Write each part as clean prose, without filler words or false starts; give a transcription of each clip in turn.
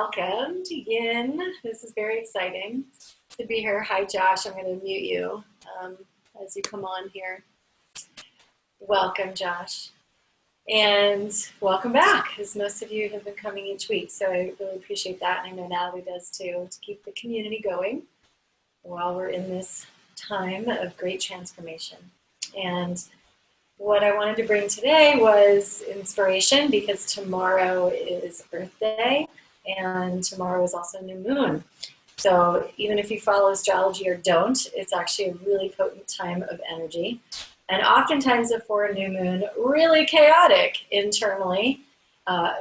Welcome to Yin. This is very exciting to be here. Hi, Josh. I'm going to mute you as you come on here. Welcome, Josh. And welcome back, as most of you have been coming each week. So I really appreciate that. And I know Natalie does too, to keep the community going while we're in this time of great transformation. And what I wanted to bring today was inspiration, because tomorrow is Earth Day. And tomorrow is also new moon. So even if you follow astrology or don't, it's actually a really potent time of energy. And oftentimes before a new moon, really chaotic internally,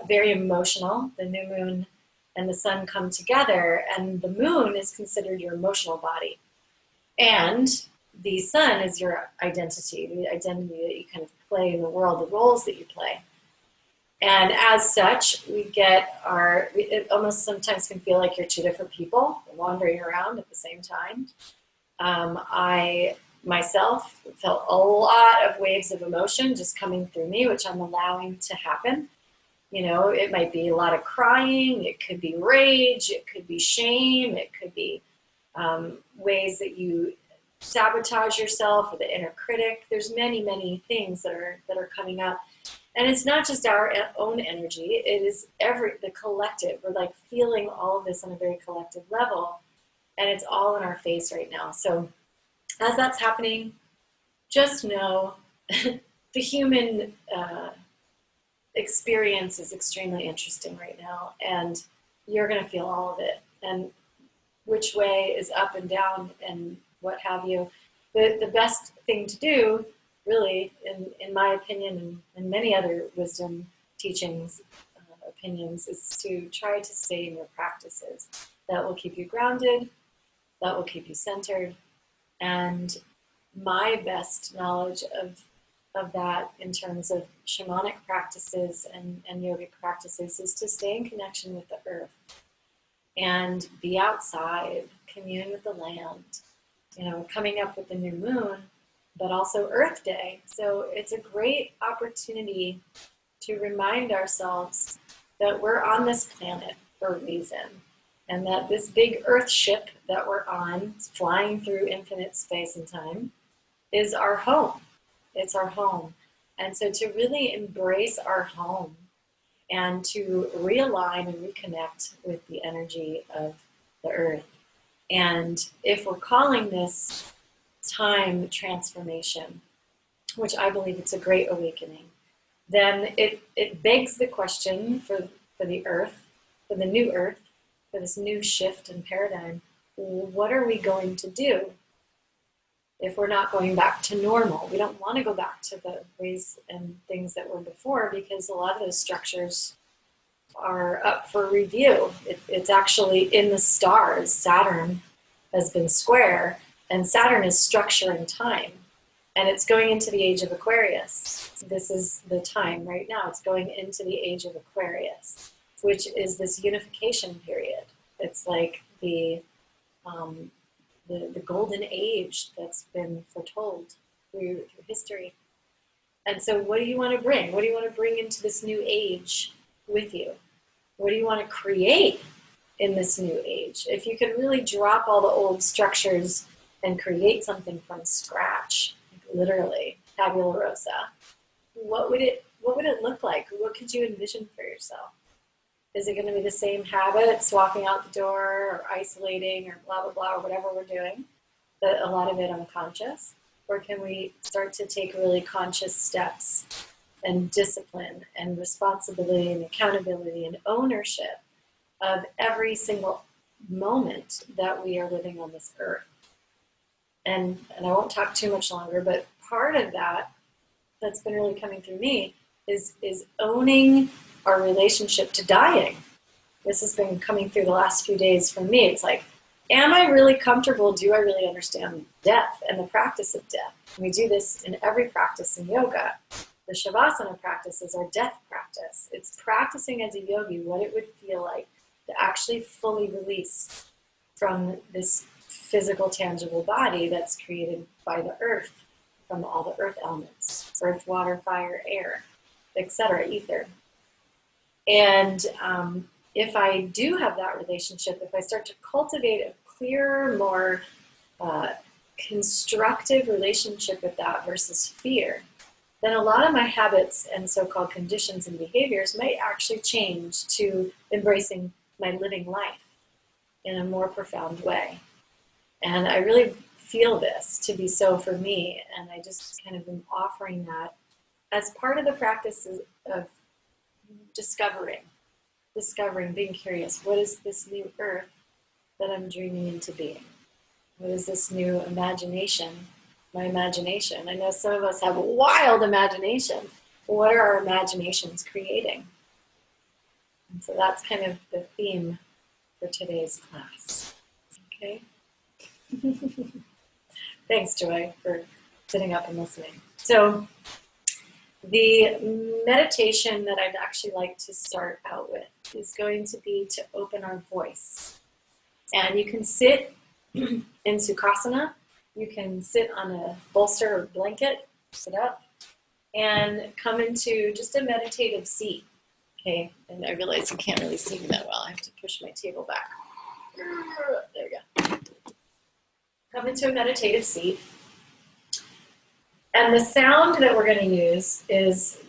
very emotional. The new moon and the sun come together, and the moon is considered your emotional body. And the sun is your identity, the identity that you kind of play in the world, the roles that you play. And as such, it almost sometimes can feel like you're two different people wandering around at the same time. I myself felt a lot of waves of emotion just coming through me, which I'm allowing to happen. You know, it might be a lot of crying, it could be rage, it could be shame, it could be ways that you sabotage yourself, or the inner critic. There's many, many things that are coming up. And it's not just our own energy, it is the collective. We're like feeling all of this on a very collective level, and it's all in our face right now. So as that's happening, just know the human experience is extremely interesting right now, and you're going to feel all of it. And which way is up and down and what have you. The best thing to do, really, in my opinion, and many other wisdom teachings, opinions, is to try to stay in your practices. That will keep you grounded, that will keep you centered. And my best knowledge of that in terms of shamanic practices and yogic practices is to stay in connection with the earth and be outside, commune with the land. You know, coming up with the new moon, but also Earth Day. So it's a great opportunity to remind ourselves that we're on this planet for a reason, and that this big Earth ship that we're on, flying through infinite space and time, is our home. It's our home. And so to really embrace our home and to realign and reconnect with the energy of the Earth. And if we're calling this time transformation, which I believe it's a great awakening, then it begs the question for the earth, for the new earth, for this new shift in paradigm, what are we going to do if we're not going back to normal? We don't want to go back to the ways and things that were before, because a lot of those structures are up for review. It's actually in the stars. Saturn has been square, and Saturn is structure and time, and it's going into the age of Aquarius. This is the time right now. It's going into the age of Aquarius, which is this unification period. It's like the golden age that's been foretold through history. And so what do you want to bring? What do you want to bring into this new age with you? What do you want to create in this new age? If you could really drop all the old structures and create something from scratch, literally, tabula rasa, what would it look like? What could you envision for yourself? Is it going to be the same habits, walking out the door, or isolating, or blah, blah, blah, or whatever we're doing, but a lot of it unconscious? Or can we start to take really conscious steps and discipline and responsibility and accountability and ownership of every single moment that we are living on this earth? And I won't talk too much longer, but part of that's been really coming through me is owning our relationship to dying. This has been coming through the last few days for me. It's like, am I really comfortable? Do I really understand death and the practice of death? We do this in every practice in yoga. The Shavasana practice is our death practice. It's practicing as a yogi what it would feel like to actually fully release from this physical, tangible body that's created by the earth, from all the earth elements, earth, water, fire, air, etc., ether. And if I do have that relationship, if I start to cultivate a clearer, more constructive relationship with that versus fear, then a lot of my habits and so-called conditions and behaviors might actually change to embracing my living life in a more profound way. And I really feel this to be so for me, and I just kind of am offering that as part of the practice of discovering, being curious. What is this new earth that I'm dreaming into being? What is this new imagination? My imagination. I know some of us have wild imaginations. What are our imaginations creating? And so that's kind of the theme for today's class. Okay? Thanks, Joy, for sitting up and listening. So the meditation that I'd actually like to start out with is going to be to open our voice. And you can sit in Sukhasana. You can sit on a bolster or blanket, sit up, and come into just a meditative seat. Okay, and I realize you can't really see me that well. I have to push my table back. There we go. Come into a meditative seat. And the sound that we're going to use is,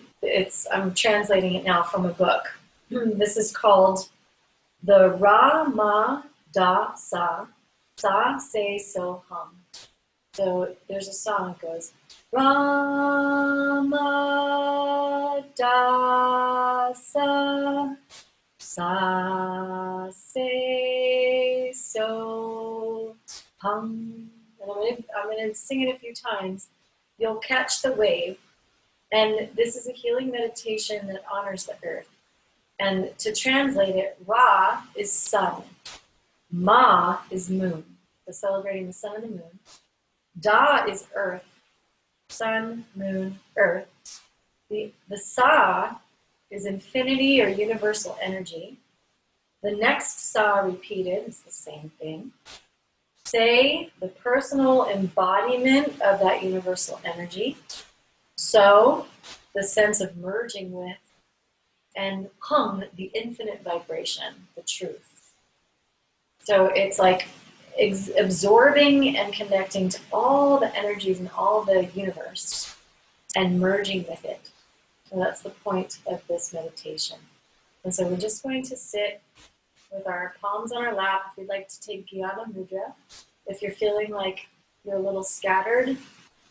I'm translating it now from a book. This is called the Ra Ma Da Sa, Sa Se So Hum. So there's a song that goes, Ra Ma Da Sa, Sa Se So Hum. And I'm going to sing it a few times. You'll catch the wave. And this is a healing meditation that honors the earth. And to translate it, Ra is sun. Ma is moon. So celebrating the sun and the moon. Da is earth. Sun, moon, earth. The Sa is infinity or universal energy. The next Sa repeated is the same thing. Say, the personal embodiment of that universal energy. So, the sense of merging with. And hum, the infinite vibration, the truth. So it's like absorbing and connecting to all the energies in all the universe and merging with it. So that's the point of this meditation. And so we're just going to sit with our palms on our lap. If you'd like to take Jnana Mudra, if you're feeling like you're a little scattered,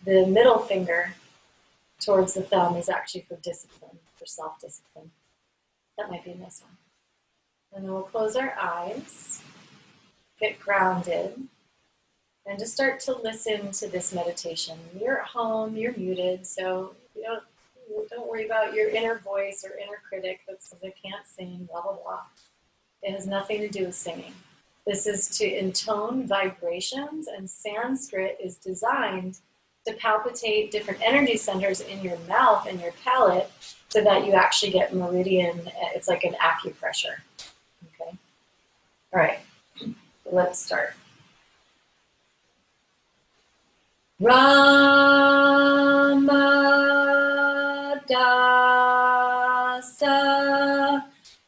the middle finger towards the thumb is actually for discipline, for self-discipline. That might be a nice one. And then we'll close our eyes, get grounded, and just start to listen to this meditation. You're at home, you're muted, so don't worry about your inner voice or inner critic that says I can't sing, blah, blah, blah. It has nothing to do with singing. This is to intone vibrations, and Sanskrit is designed to palpitate different energy centers in your mouth and your palate so that you actually get meridian. It's like an acupressure. Okay? All right. Let's start. Rama Dasa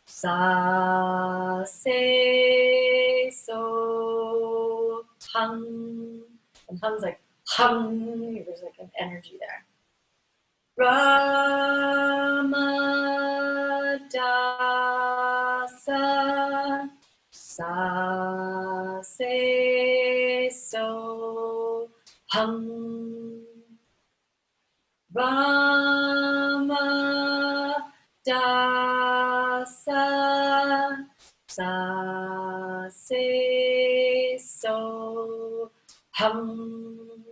Sa Se So Hum. And hum's like hum. There's like an energy there. Rama Dasa Sa Se So Hum. Rama Dasa Sa Se So Hum.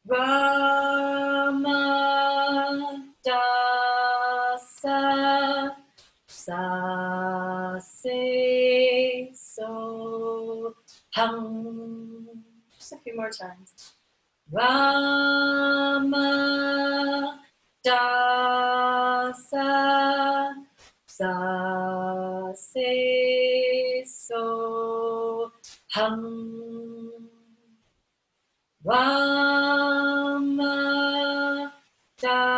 Rama Dasa Sa Se So Hum. Just a few more times. Rama Dasa Sa Se So Hum. Rama Dasa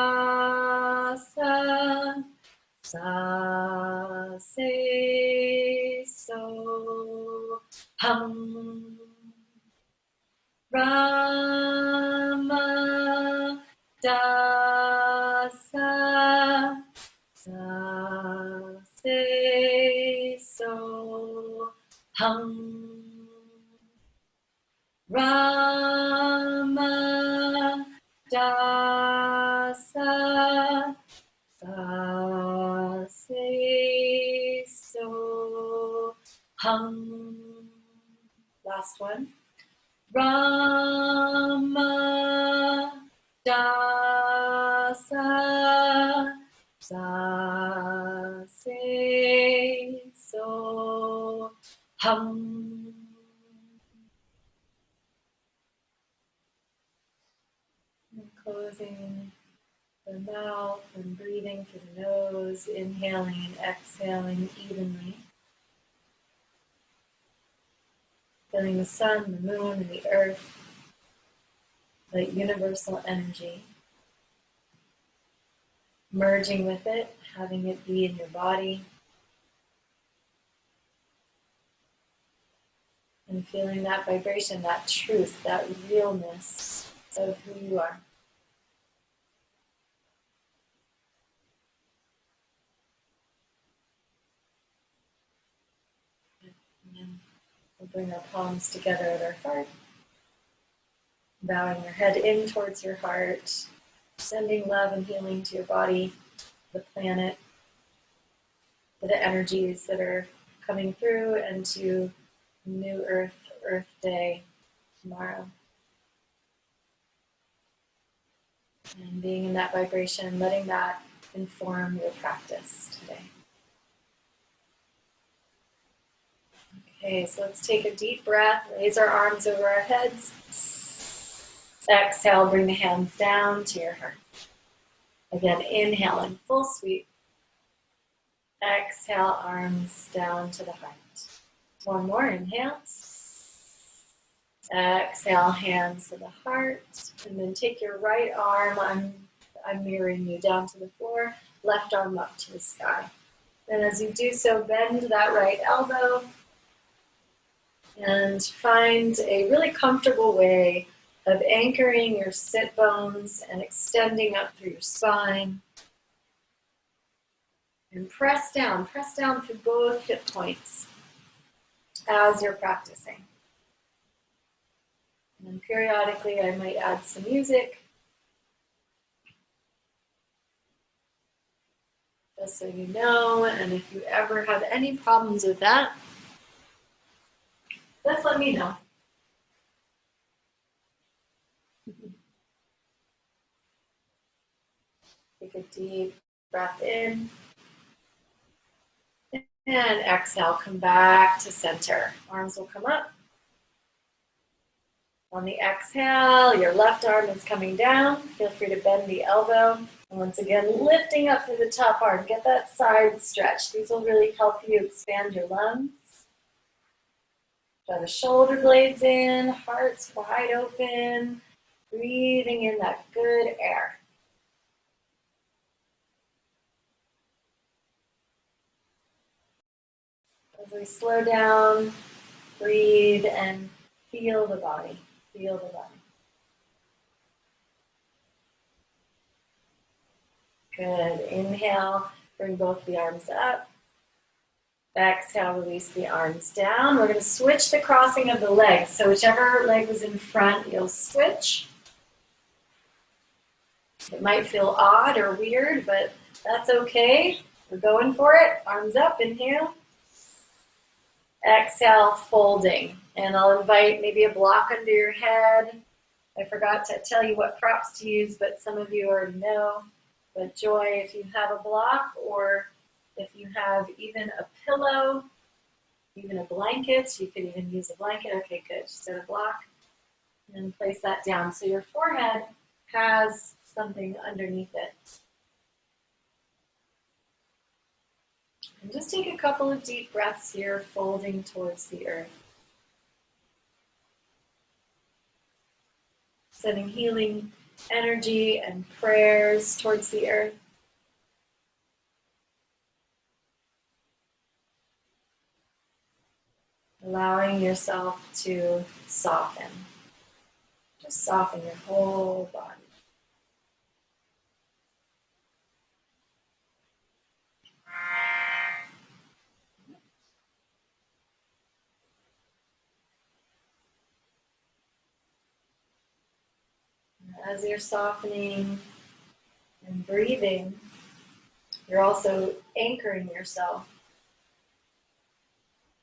Sa Se Hum. Rama Dasa Sa Se So Hum. Rama Dasa Sa Se So Hum. Last one. Rama Dasa Sa Se So Hum. And closing the mouth and breathing through the nose, inhaling and exhaling evenly. Feeling the sun, the moon, and the earth, the universal energy. Merging with it, having it be in your body. And feeling that vibration, that truth, that realness of who you are. And we'll bring our palms together at our heart. Bowing your head in towards your heart. Sending love and healing to your body, the planet, to the energies that are coming through, and to New Earth Day tomorrow. And being in that vibration, letting that inform your practice today. Okay, so let's take a deep breath, raise our arms over our heads. Exhale, bring the hands down to your heart. Again, inhale in full sweep. Exhale, arms down to the heart. One more, inhale. Exhale, hands to the heart. And then take your right arm, I'm mirroring you, down to the floor. Left arm up to the sky. And as you do so, bend that right elbow. And find a really comfortable way of anchoring your sit bones and extending up through your spine. And press down through both hip points as you're practicing. And then periodically I might add some music, just so you know, and if you ever have any problems with that, just let me know. Take a deep breath in. And exhale, come back to center. Arms will come up. On the exhale, your left arm is coming down. Feel free to bend the elbow. And once again, lifting up through the top arm. Get that side stretch. These will really help you expand your lungs. Draw the shoulder blades in, heart's wide open. Breathing in that good air. As we slow down, breathe and feel the body. Feel the body. Good. Inhale, bring both the arms up. Exhale, release the arms down. We're going to switch the crossing of the legs. So whichever leg was in front, you'll switch. It might feel odd or weird, but that's okay. We're going for it. Arms up, inhale. Exhale, folding. And I'll invite maybe a block under your head. I forgot to tell you what props to use, but some of you already know. But Joy, if you have a block, or if you have even a pillow, even a blanket, you could even use a blanket. Okay, good. Just set a block and place that down. So your forehead has something underneath it. And just take a couple of deep breaths here, folding towards the earth. Sending healing energy and prayers towards the earth. allowing yourself to soften. Just soften your whole body. As you're softening and breathing, you're also anchoring yourself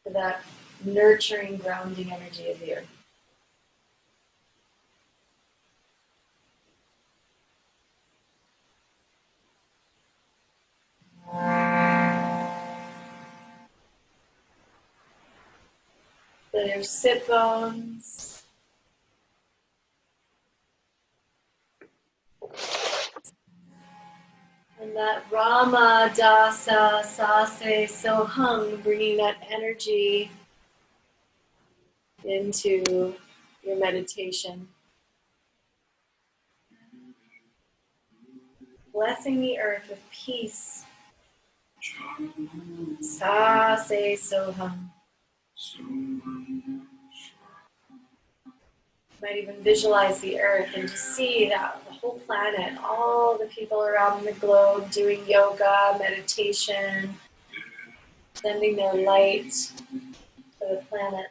to that nurturing, grounding energy of the earth. So your sit bones, and that Rama Dasa Sase Sohang, bringing that energy into your meditation. Blessing the earth with peace. Sase Soham. You might even visualize the earth and just see that the whole planet, all the people around the globe doing yoga, meditation, sending their light to the planet.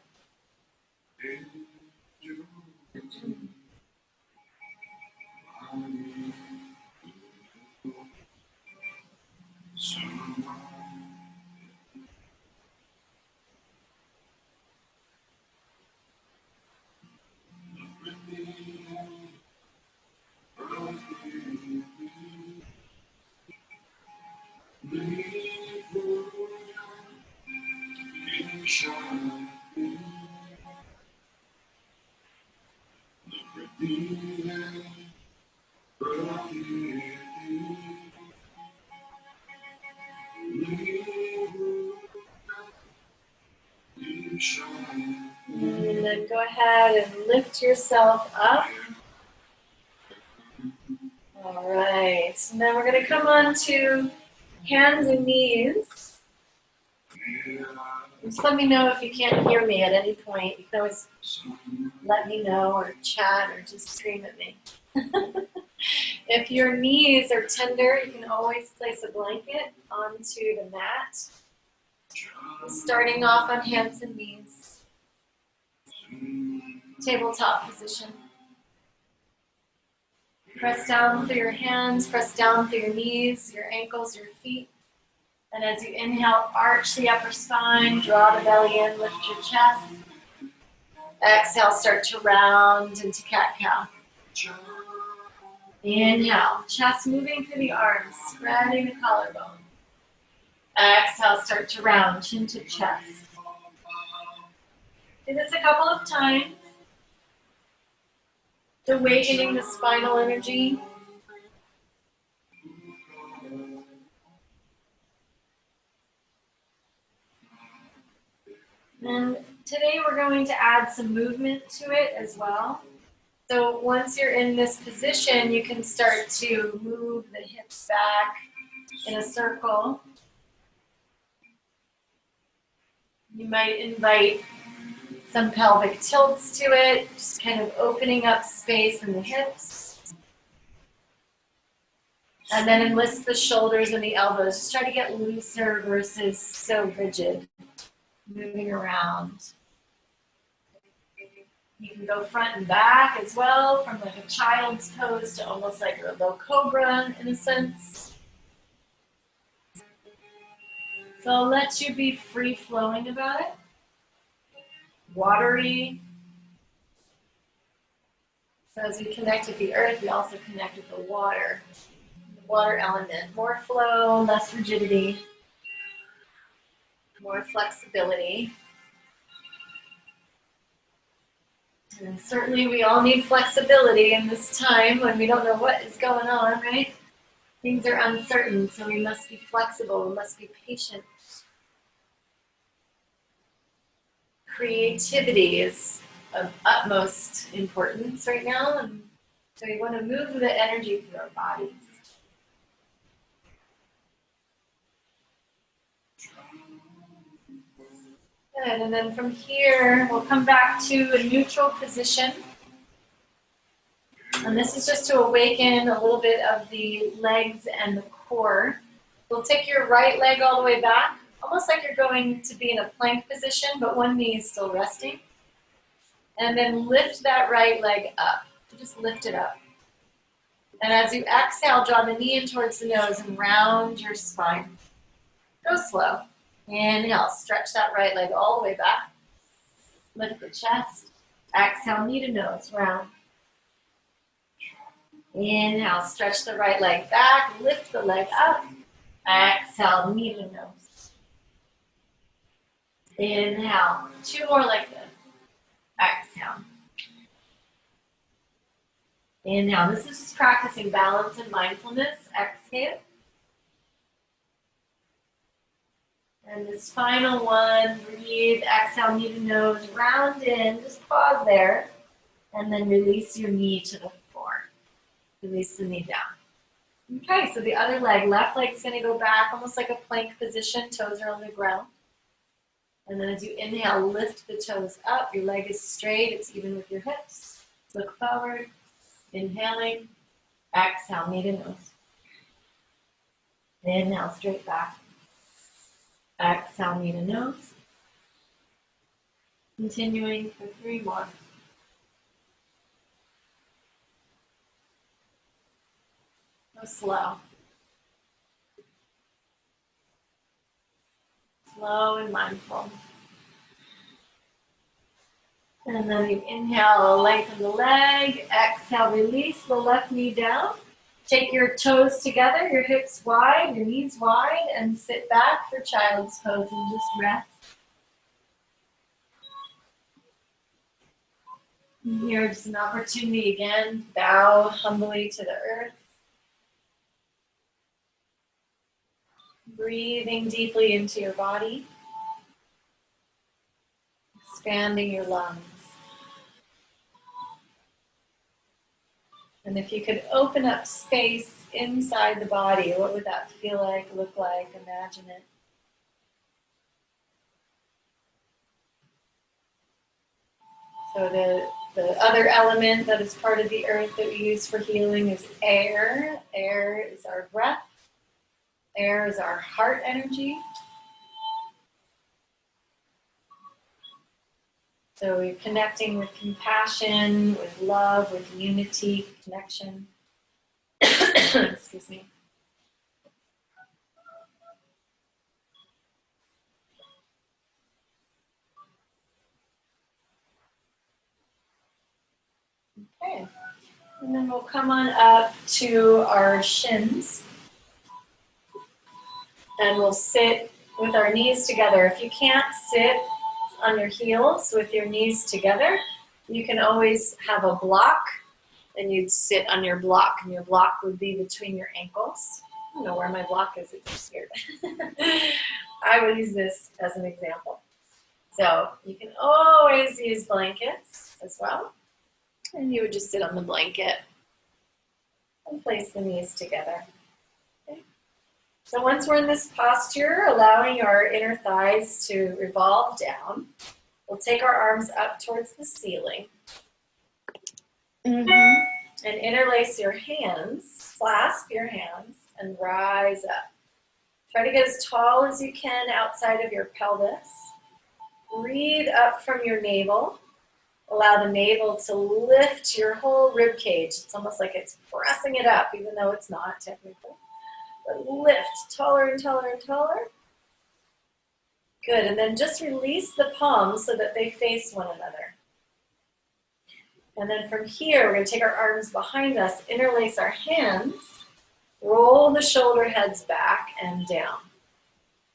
And then go ahead and lift yourself up. All right, and then we're going to come on to hands and knees. Just let me know if you can't hear me at any point. You can always let me know or chat or just scream at me. If your knees are tender, you can always place a blanket onto the mat. Starting off on hands and knees. Tabletop position. Press down through your hands, press down through your knees, your ankles, your feet. And as you inhale, arch the upper spine, draw the belly in, lift your chest. Exhale, start to round into cat-cow. Inhale, chest moving through the arms, spreading the collarbone. Exhale, start to round, chin to chest. Do this a couple of times. Awakening the spinal energy. And today we're going to add some movement to it as well. So once you're in this position, you can start to move the hips back in a circle. You might invite some pelvic tilts to it, just kind of opening up space in the hips. And then enlist the shoulders and the elbows. Just try to get looser versus so rigid. Moving around. You can go front and back as well, from like a child's pose to almost like a low cobra in a sense. So I'll let you be free flowing about it. Watery. So as we connect with the earth, we also connect with the water. The water element. More flow, less rigidity. More flexibility. And certainly we all need flexibility in this time when we don't know what is going on, right? Things are uncertain, so we must be flexible, we must be patient. Creativity is of utmost importance right now, and so we want to move the energy through our bodies. Good, and then from here, we'll come back to a neutral position. And this is just to awaken a little bit of the legs and the core. We'll take your right leg all the way back, almost like you're going to be in a plank position, but one knee is still resting. And then lift that right leg up. Just lift it up. And as you exhale, draw the knee in towards the nose and round your spine. Go slow. Inhale, stretch that right leg all the way back. Lift the chest. Exhale, knee to nose, round. Inhale, stretch the right leg back, lift the leg up. Exhale, knee to nose. Inhale, 2 more like this. Exhale. Inhale, this is just practicing balance and mindfulness. Exhale. And this final one, breathe, exhale, knee to nose, round in, just pause there, and then release your knee to the floor. Release the knee down. Okay, so the other leg, left leg's gonna go back, almost like a plank position, toes are on the ground. And then as you inhale, lift the toes up, your leg is straight, it's even with your hips. Look forward, inhaling, exhale, knee to nose. Inhale, straight back. Exhale, knee to nose. Continuing for 3 more. Go slow. Slow and mindful. And then you inhale, lengthen the leg. Exhale, release the left knee down. Take your toes together, your hips wide, your knees wide, and sit back for child's pose and just rest. And here's an opportunity again, bow humbly to the earth. Breathing deeply into your body. Expanding your lungs. And if you could open up space inside the body, what would that feel like, look like, imagine it? So the other element that is part of the earth that we use for healing is air. Air is our breath. Air is our heart energy. So we're connecting with compassion, with love, with unity, connection. Excuse me. Okay. And then we'll come on up to our shins. And we'll sit with our knees together. If you can't sit on your heels with your knees together, you can always have a block, and you'd sit on your block, and your block would be between your ankles. I don't know where my block is, it disappeared. I will use this as an example. So you can always use blankets as well, and you would just sit on the blanket and place the knees together. So once we're in this posture, allowing our inner thighs to revolve down, we'll take our arms up towards the ceiling. And interlace your hands, clasp your hands, and rise up. Try to get as tall as you can outside of your pelvis. Breathe up from your navel. Allow the navel to lift your whole rib cage. It's almost like it's pressing it up, even though it's not technically. But lift taller and taller and taller. Good, and then just release the palms so that they face one another. And then from here, we're going to take our arms behind us, interlace our hands, roll the shoulder heads back and down.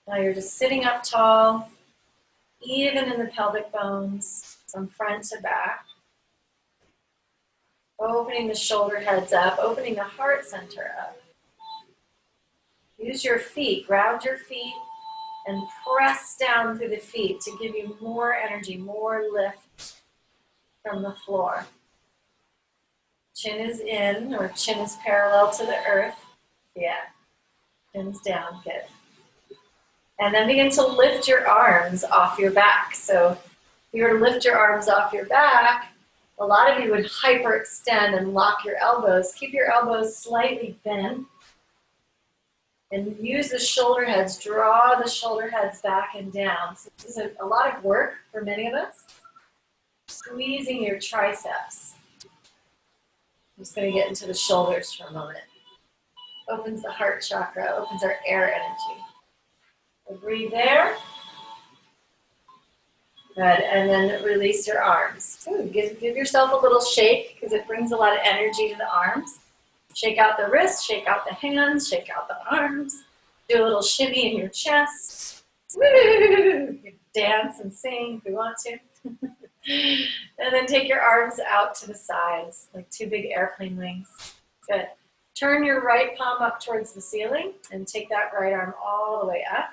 Now you're just sitting up tall, even in the pelvic bones, from front to back. Opening the shoulder heads up, opening the heart center up. Use your feet, ground your feet, and press down through the feet to give you more energy, more lift from the floor. Chin is in, or chin is parallel to the earth. Yeah, chin's down, good. And then begin to lift your arms off your back. So if you were to lift your arms off your back, a lot of you would hyperextend and lock your elbows. Keep your elbows slightly bent. And use the shoulder heads, draw the shoulder heads back and down. So this is a lot of work for many of us. Squeezing your triceps. I'm just going to get into the shoulders for a moment. Opens the heart chakra, opens our air energy. So breathe there. Good, and then release your arms. Ooh, give yourself a little shake because it brings a lot of energy to the arms. Shake out the wrists, shake out the hands, shake out the arms. Do a little shimmy in your chest. Woo! You can dance and sing if you want to. And then take your arms out to the sides, like two big airplane wings. Good. Turn your right palm up towards the ceiling and take that right arm all the way up.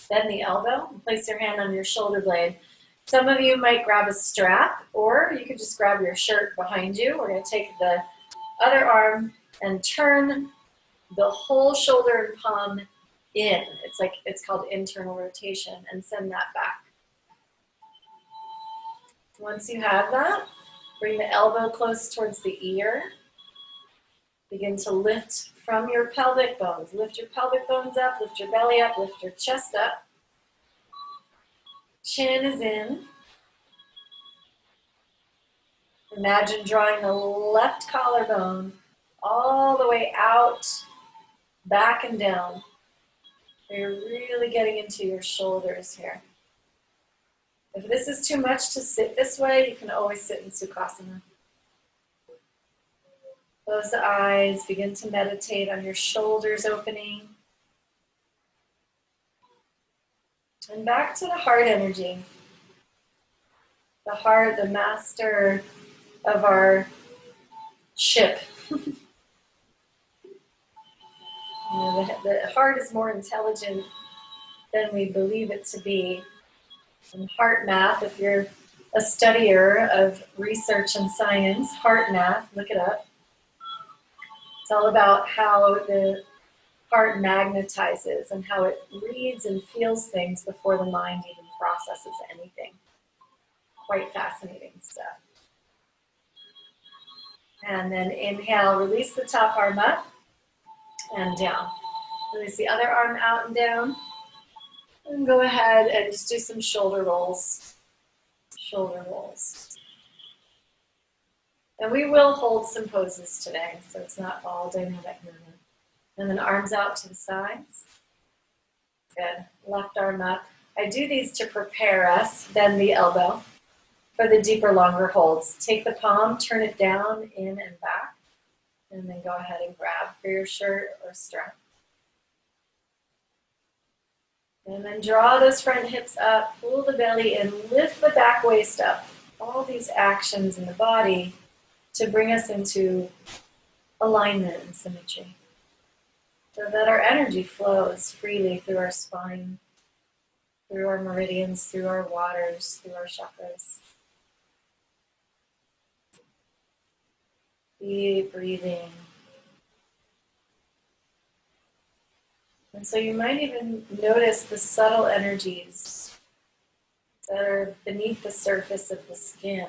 Bend the elbow and place your hand on your shoulder blade. Some of you might grab a strap, or you could just grab your shirt behind you. We're going to take the other arm and turn the whole shoulder and palm in. It's called internal rotation, and send that back. Once you have that, bring the elbow close towards the ear. Begin to lift from your pelvic bones. Lift your pelvic bones up, lift your belly up, lift your chest up. Chin is in. Imagine drawing the left collarbone all the way out, back and down. You're really getting into your shoulders here. If this is too much to sit this way, you can always sit in Sukhasana. Close the eyes, begin to meditate on your shoulders opening. And back to the heart energy. The heart, the master of our ship. The heart is more intelligent than we believe it to be. And heart math, if you're a studier of research and science, heart math, look it up. It's all about how the heart magnetizes and how it reads and feels things before the mind even processes anything. Quite fascinating stuff. And then inhale, release the top arm up and down. Release the other arm out and down. And go ahead and just do some shoulder rolls. Shoulder rolls. And we will hold some poses today, so it's not all dynamic movement. And then arms out to the sides. Good. Left arm up. I do these to prepare us, bend the elbow for the deeper, longer holds. Take the palm, turn it down, in and back, and then go ahead and grab for your shirt or strap. And then draw those front hips up, pull the belly in, lift the back waist up. All these actions in the body to bring us into alignment and symmetry, so that our energy flows freely through our spine, through our meridians, through our waters, through our chakras. Deep breathing. And so you might even notice the subtle energies that are beneath the surface of the skin.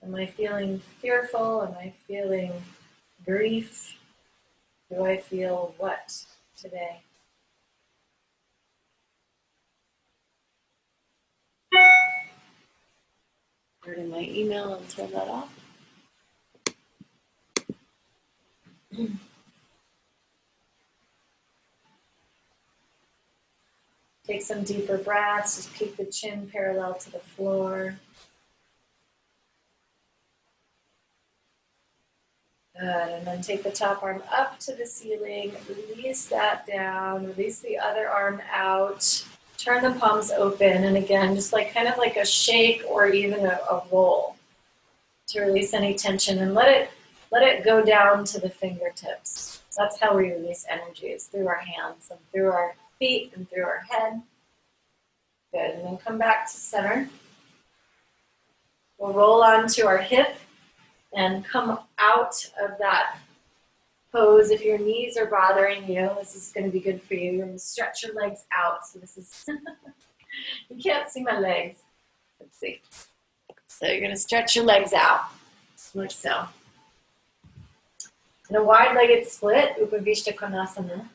Am I feeling fearful? Am I feeling grief? Do I feel what today? Turn in my email and turn that off. Take some deeper breaths. Just keep the chin parallel to the floor. Good. And then take the top arm up to the ceiling. Release that down. Release the other arm out. Turn the palms open. And again, just like kind of like a shake or even a roll to release any tension, and let it go down to the fingertips. That's how we release energy, is through our hands and through our feet and through our head. Good, and then come back to center. We'll roll onto our hip and come out of that pose. If your knees are bothering you, this is going to be good for you. You're going to stretch your legs out. So this is, you can't see my legs. Let's see. So you're going to stretch your legs out, like so. In a wide-legged split, Upavishta Konasana.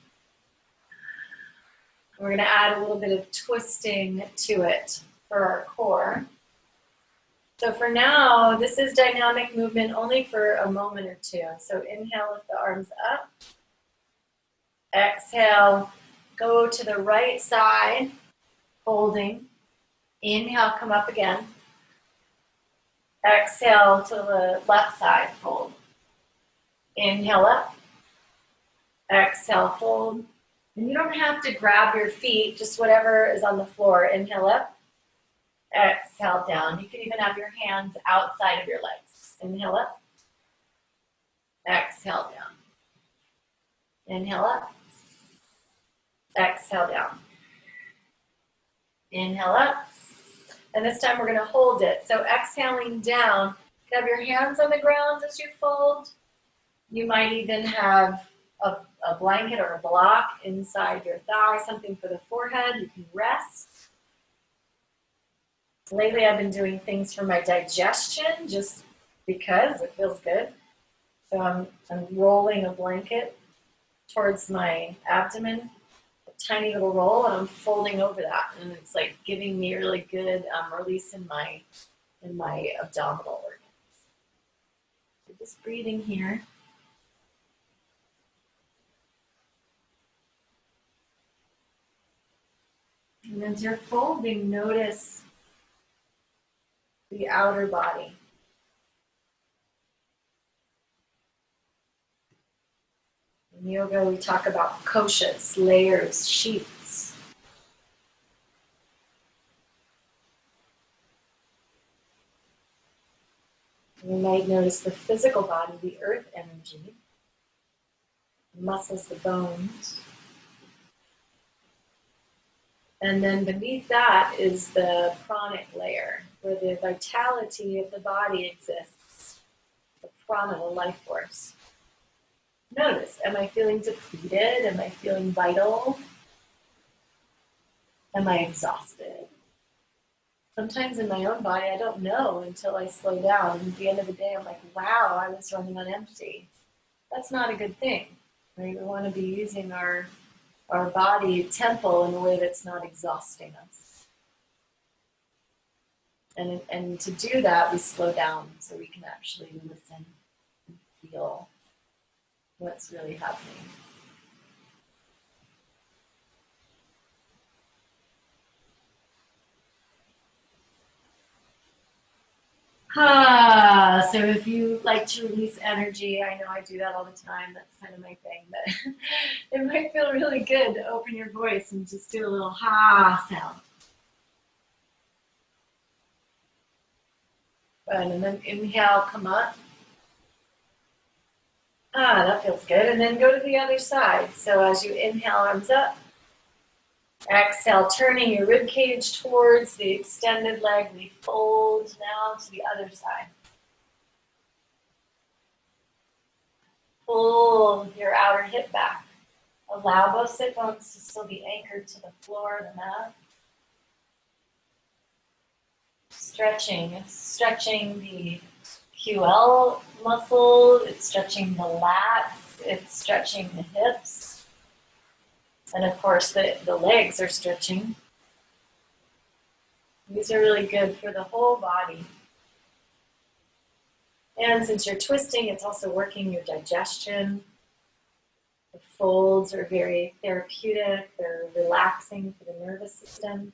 We're going to add a little bit of twisting to it for our core. So for now, this is dynamic movement only for a moment or two. So inhale, lift the arms up. Exhale, go to the right side, holding. Inhale, come up again. Exhale to the left side, fold. Inhale up. Exhale, fold. And you don't have to grab your feet, just whatever is on the floor. Inhale up. Exhale down. You can even have your hands outside of your legs. Inhale up. Exhale down. Inhale up. Exhale down. Inhale up. And this time we're going to hold it. So exhaling down, you have your hands on the ground as you fold. You might even have a blanket or a block inside your thigh, something for the forehead. You can rest. Lately I've been doing things for my digestion just because it feels good. So I'm rolling a blanket towards my abdomen, a tiny little roll, and I'm folding over that. And it's like giving me really good release in my abdominal organs. So just breathing here. And as you're folding, notice the outer body. In yoga, we talk about koshas, layers, sheaths. You might notice the physical body, the earth energy, the muscles, the bones. And then beneath that is the pranic layer, where the vitality of the body exists, the prana, the life force. Notice, am I feeling depleted? Am I feeling vital? Am I exhausted? Sometimes in my own body, I don't know until I slow down. And at the end of the day, I'm like, wow, I was running on empty. That's not a good thing, right? We want to be using our body temple in a way that's not exhausting us. And to do that, we slow down so we can actually listen and feel what's really happening. So if you like to release energy, I know I do that all the time. That's kind of my thing. But it might feel really good to open your voice and just do a little ha sound. Good. And then inhale, come up. That feels good. And then go to the other side. So as you inhale, arms up. Exhale, turning your rib cage towards the extended leg. We fold now to the other side. Pull your outer hip back. Allow both sit bones to still be anchored to the floor, the mat. Stretching. It's stretching the QL muscle. It's stretching the lats. It's stretching the hips. And of course, the legs are stretching. These are really good for the whole body. And since you're twisting, it's also working your digestion. The folds are very therapeutic. They're relaxing for the nervous system.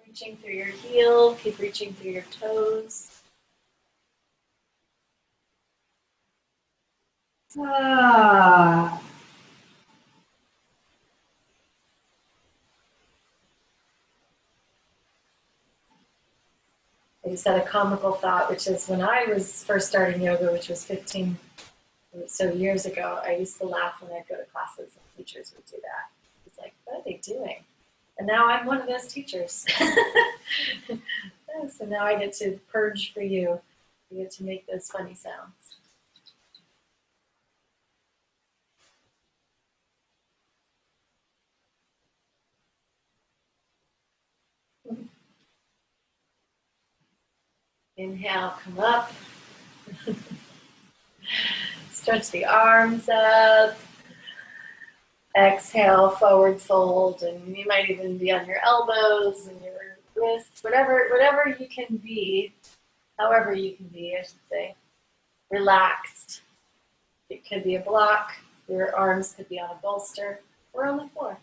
Reaching through your heel, keep reaching through your toes. I just had a comical thought, which is when I was first starting yoga, which was 15 So years ago, I used to laugh when I'd go to classes and teachers would do that. It's like, what are they doing? And now I'm one of those teachers. So now I get to purge for you. You get to make those funny sounds. Inhale, come up. Stretch the arms up. Exhale, forward fold, and you might even be on your elbows and your wrists, whatever you can be, however you can be, I should say, relaxed. It could be a block, your arms could be on a bolster, or on the floor.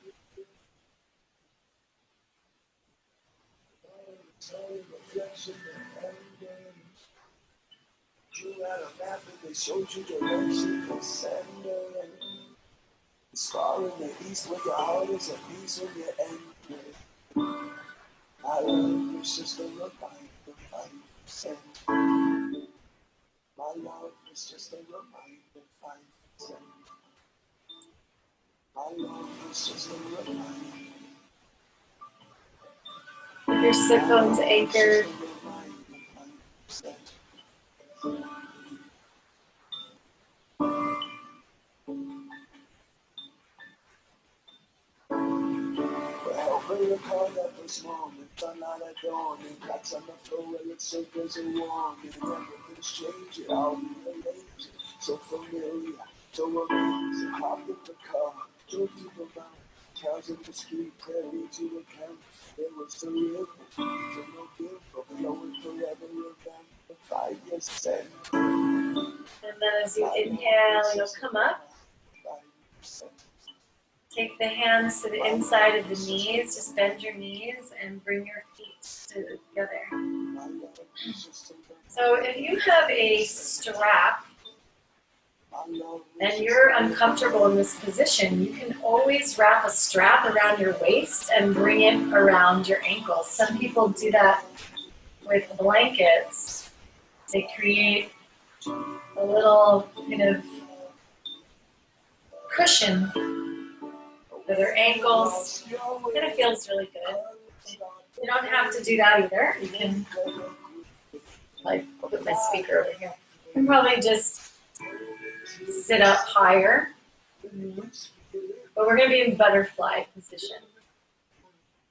They showed you direction, it's far in the east where your heart is at peace when you're angry. My love is just a reminder, 5%. My love is just a reminder, 5%. My love is just a reminder. If your sit bones anchored, When you call that first moment, sunlight at dawn, and cracks on the floor where it circles and warm, and everything's changing, all rearranging, so familiar, so amazing. Hopped in the car, drove to the mountain, cows in the street, prairie to the camp. There was a river, to no giver, flowing forever, remember 5 years and then as you inhale, you'll come up. 5%. Take the hands to the inside of the knees, just bend your knees and bring your feet together. So if you have a strap and you're uncomfortable in this position, you can always wrap a strap around your waist and bring it around your ankles. Some people do that with blankets. They create a little kind of cushion for their ankles. It kind of feels really good. You don't have to do that either. You can put my speaker over here. You can probably just sit up higher. But we're going to be in butterfly position.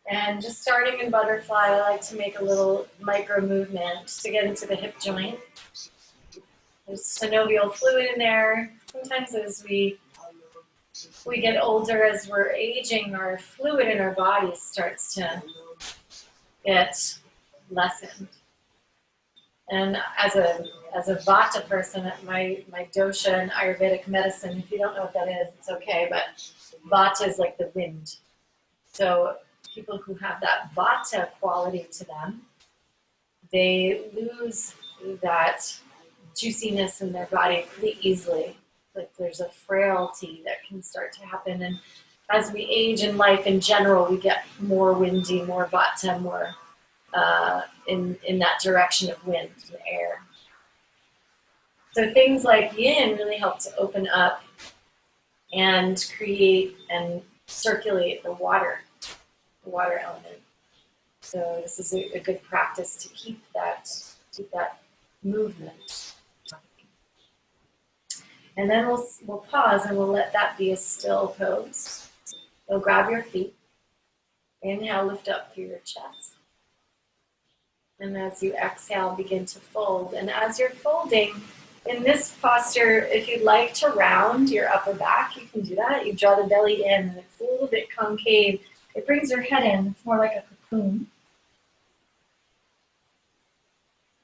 And just starting in butterfly, I like to make a little micro movement just to get into the hip joint. There's synovial fluid in there. Sometimes as we get older, as we're aging, our fluid in our bodies starts to get lessened. And as a Vata person, my dosha in Ayurvedic medicine, if you don't know what that is, it's okay, but Vata is like the wind. So people who have that Vata quality to them, they lose that juiciness in their body pretty easily. Like there's a frailty that can start to happen. And as we age in life in general, we get more windy, more Vata, more in that direction of wind and air. So things like yin really help to open up and create and circulate the water element. So this is a good practice to keep that movement. And then we'll pause and we'll let that be a still pose. So grab your feet. Inhale, lift up through your chest. And as you exhale, begin to fold. And as you're folding, in this posture, if you'd like to round your upper back, you can do that. You draw the belly in, and it's a little bit concave. It brings your head in. It's more like a cocoon.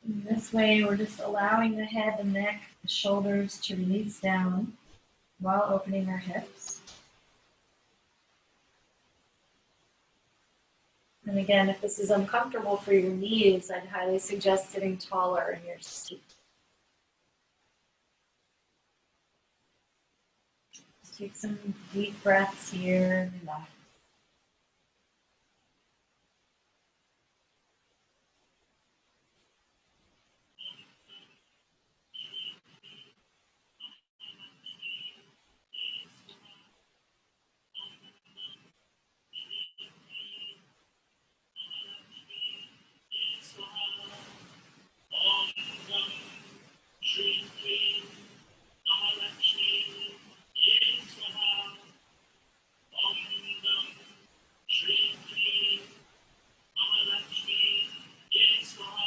In this way, we're just allowing the head, the neck, the shoulders to release down while opening our hips. And again, if this is uncomfortable for your knees, I'd highly suggest sitting taller in your seat. Just take some deep breaths here and relax.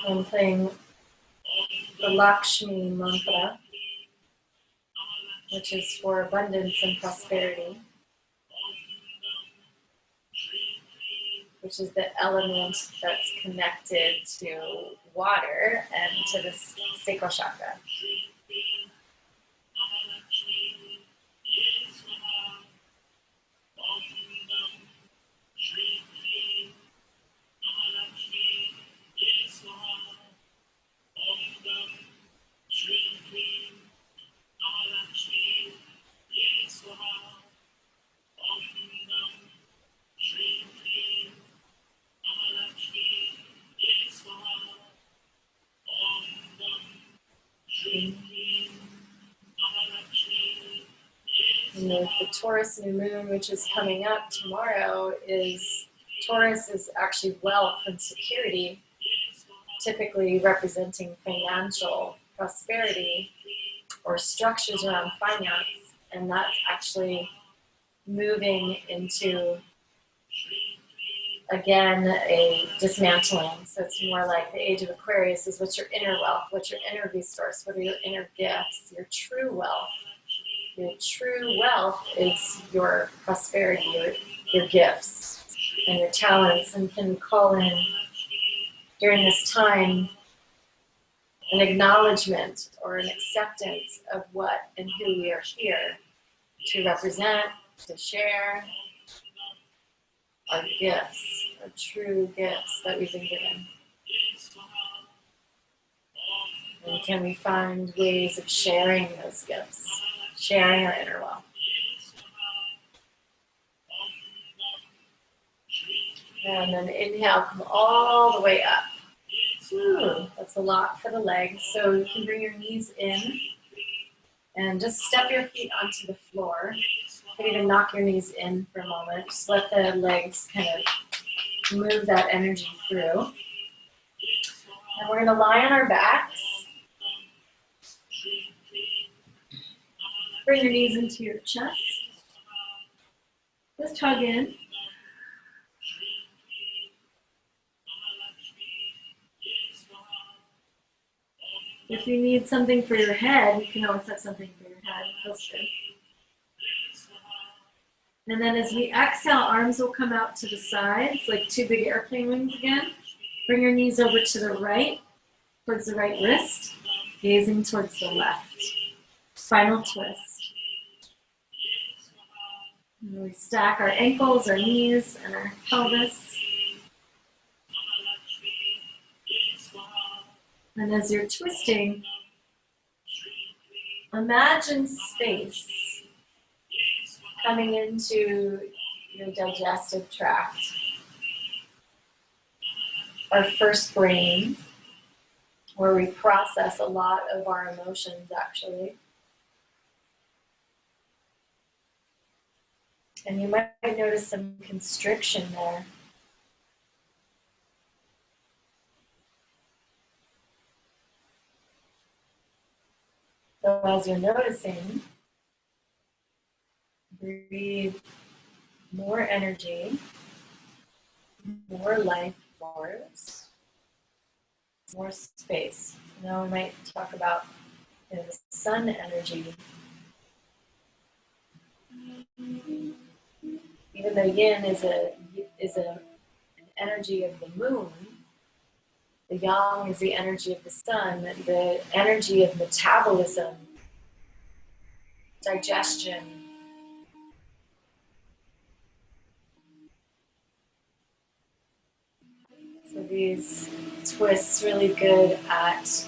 I'm playing the Lakshmi mantra, which is for abundance and prosperity, which is the element that's connected to water and to the sacral chakra. And the Taurus new moon, which is coming up tomorrow, Taurus is actually wealth and security, typically representing financial prosperity or structures around finance. And that's actually moving into, again, a dismantling. So it's more like the age of Aquarius is what's your inner wealth, what's your inner resource, what are your inner gifts, your true wealth. Your true wealth is your prosperity, your gifts, and your talents, and can call in during this time an acknowledgement or an acceptance of what and who we are here to represent, to share our gifts, our true gifts that we've been given. And can we find ways of sharing those gifts, sharing our inner wealth? And then inhale, come all the way up. Ooh, that's a lot for the legs. So you can bring your knees in and just step your feet onto the floor. You can even knock your knees in for a moment. Just let the legs kind of move that energy through. And we're going to lie on our backs. Bring your knees into your chest. Just hug in. If you need something for your head, you can always have something for your head. It feels good. And then as we exhale, arms will come out to the sides, like two big airplane wings again. Bring your knees over to the right, towards the right wrist, gazing towards the left. Final twist. And we stack our ankles, our knees, and our pelvis. And as you're twisting, imagine space coming into your digestive tract, our first brain, where we process a lot of our emotions, actually. And you might notice some constriction there. So as you're noticing, breathe more energy, more life force, more space. Now we might talk about the sun energy. Even though yin is an energy of the moon, the yang is the energy of the sun, the energy of metabolism, digestion. So these twists really good at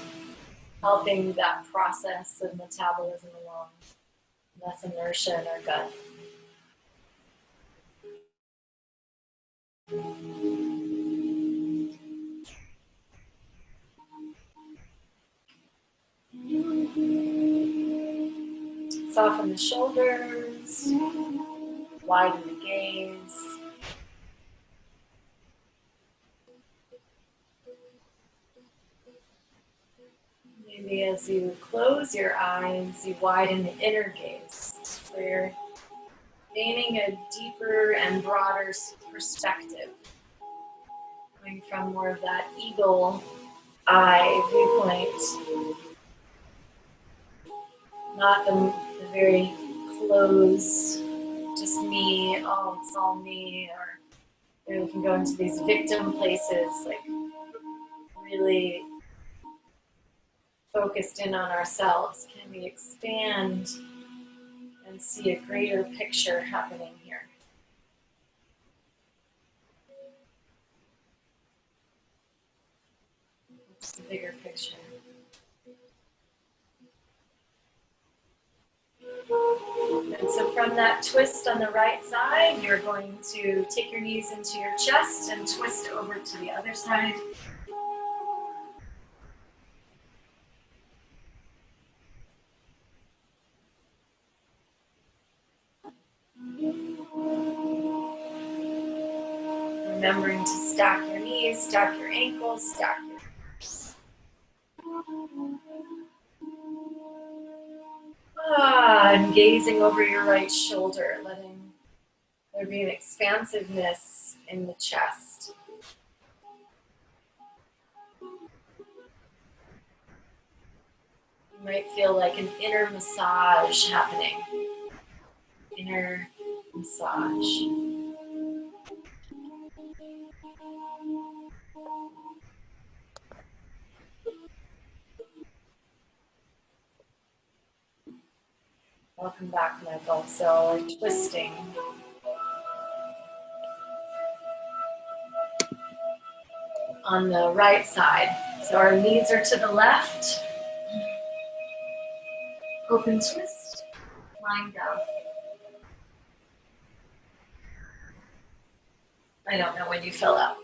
helping that process of metabolism along, less inertia in our gut. Soften the shoulders, widen the gaze. Maybe as you close your eyes, you widen the inner gaze, where you're gaining a deeper and broader perspective, coming from more of that eagle I viewpoint, not the very closed, just me, oh, it's all me, or we can go into these victim places, like really focused in on ourselves. Can we expand and see a greater picture happening here? What's the bigger picture? And so from that twist on the right side, you're going to take your knees into your chest and twist over to the other side. Remembering to stack your knees, stack your ankles, stack your hips. And gazing over your right shoulder, letting there be an expansiveness in the chest. You might feel like an inner massage happening. Inner massage. Welcome back, Michael. So we're twisting. On the right side. So our knees are to the left. Open twist. Lying down. I don't know when you fill out.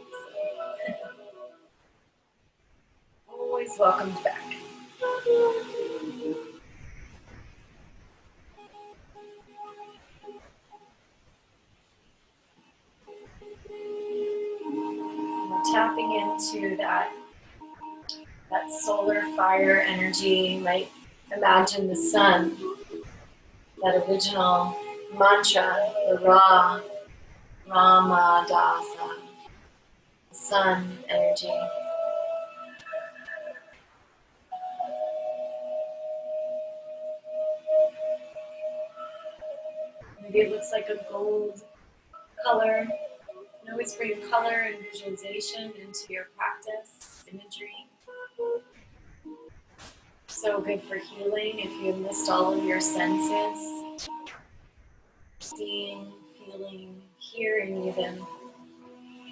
Always welcomed back. We're tapping into that solar fire energy. You might imagine the sun, that original mantra, the Ra, Ramadasa, the sun energy. Maybe it looks like a gold color. You can always bring color and visualization into your practice, imagery. So good for healing if you missed all of your senses. Seeing, feeling, hearing even.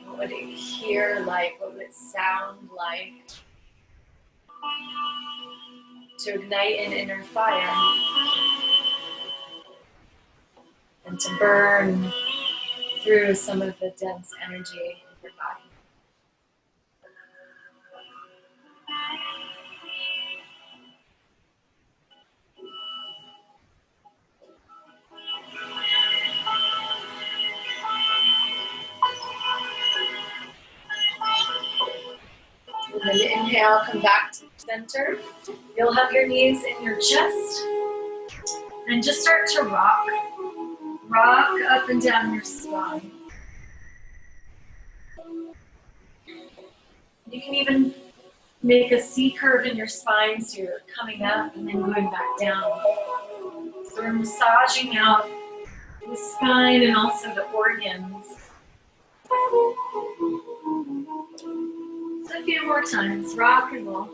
What would it hear like? What would it sound like? To ignite an inner fire. And to burn through some of the dense energy in your body. And then inhale, come back to the center. You'll have your knees in your chest. And just start to rock. Rock up and down your spine. You can even make a C curve in your spine so you're coming up and then going back down. So we're massaging out the spine and also the organs. So a few more times, rock and roll.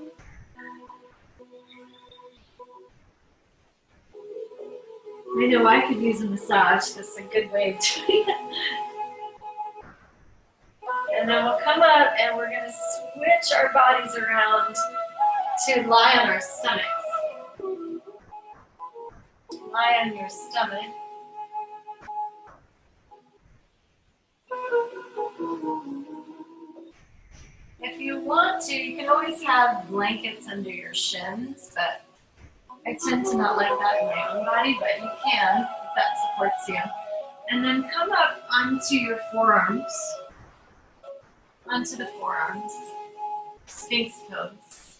I know I could use a massage. This is a good way of doing it. And then we'll come up and we're going to switch our bodies around to lie on our stomachs. Lie on your stomach. If you want to, you can always have blankets under your shins, but I tend to not like that in my own body, but you can if that supports you. And then come up onto your forearms. Onto the forearms. Sphinx pose.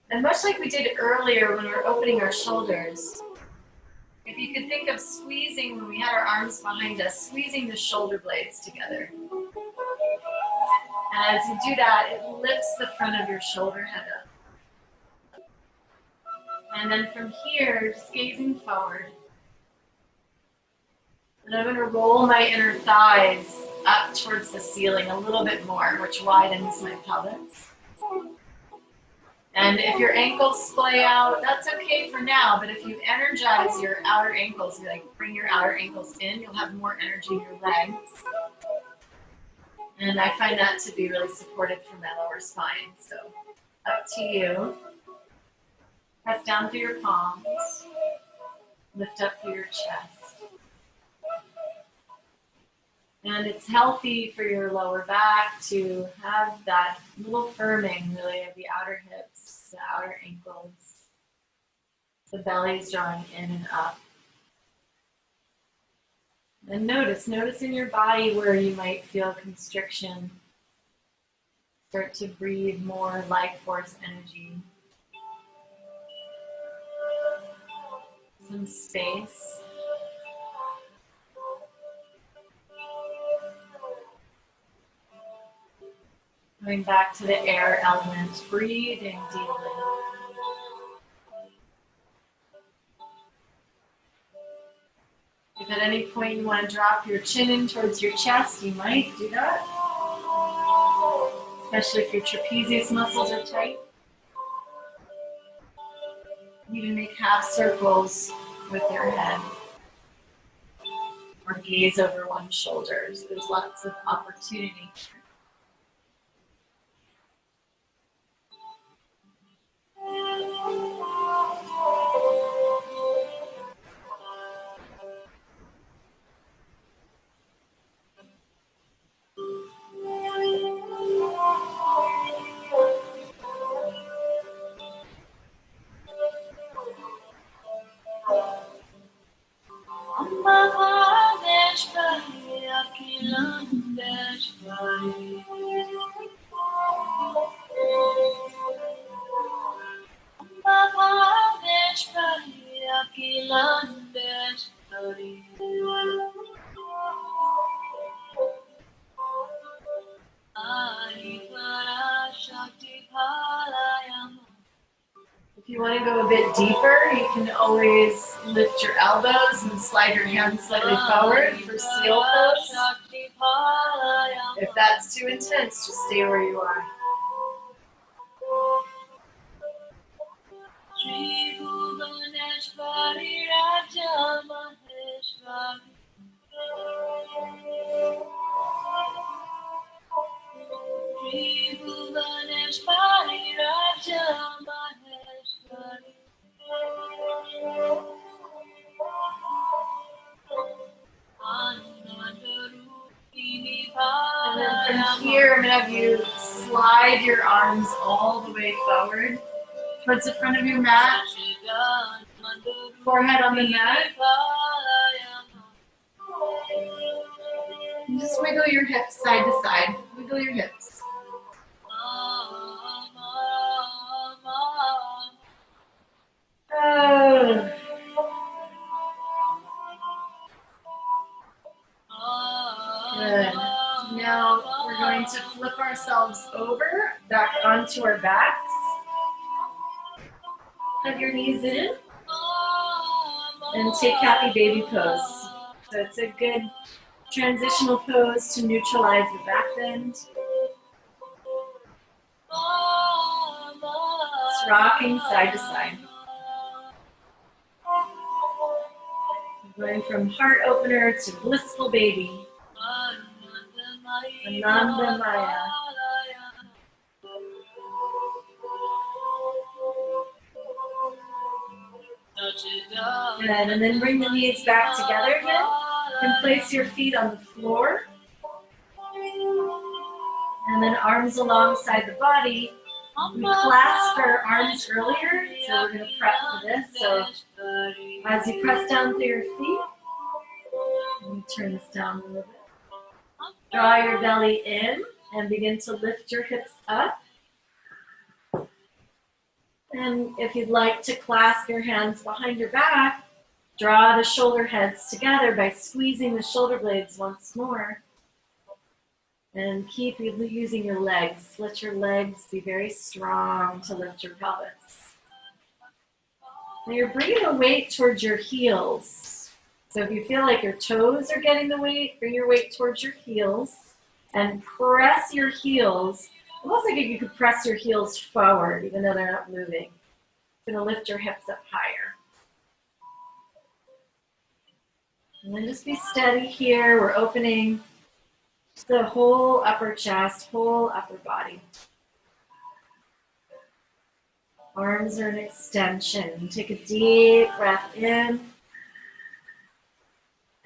And much like we did earlier when we were opening our shoulders, if you could think of squeezing when we had our arms behind us, squeezing the shoulder blades together. And as you do that, it lifts the front of your shoulder head up. And then from here, just gazing forward, and I'm going to roll my inner thighs up towards the ceiling a little bit more, which widens my pelvis. And if your ankles splay out, that's okay for now, but if you energize your outer ankles, you like bring your outer ankles in, you'll have more energy in your legs. And I find that to be really supportive for my lower spine. So up to you. Press down through your palms. Lift up through your chest. And it's healthy for your lower back to have that little firming, really, of the outer hips, the outer ankles. The belly's drawing in and up. And notice in your body where you might feel constriction. Start to breathe more life force energy. Some space. Going back to the air element, breathing deeply. If at any point you want to drop your chin in towards your chest, you might do that. Especially if your trapezius muscles are tight. You can make half circles with your head. Or gaze over one shoulder. So there's lots of opportunity. If you want to go a bit deeper, you can always lift your elbows and slide your hands slightly forward for seal pose. If that's too intense, just stay where you are. And then from here, I'm going to have you slide your arms all the way forward towards the front of your mat. Forehead on the mat. And just wiggle your hips side to side. Wiggle your hips. Oh. Good. Now we're going to flip ourselves over, back onto our backs. Hug your knees in. And take happy baby pose. So it's a good transitional pose to neutralize the back bend. It's rocking side to side. Going from heart opener to blissful baby. Ananda Maya. Good, and then bring the knees back together again. And place your feet on the floor. And then arms alongside the body. We clasped our arms earlier, so we're going to prep for this. So as you press down through your feet, let me turn this down a little bit. Draw your belly in and begin to lift your hips up. And if you'd like to clasp your hands behind your back, draw the shoulder heads together by squeezing the shoulder blades once more. And keep using your legs. Let your legs be very strong to lift your pelvis. Now you're bringing the weight towards your heels. So if you feel like your toes are getting the weight, bring your weight towards your heels and press your heels. Almost like if you could press your heels forward, even though they're not moving. You're going to lift your hips up higher. And then just be steady here. We're opening the whole upper chest, whole upper body. Arms are an extension. Take a deep breath in.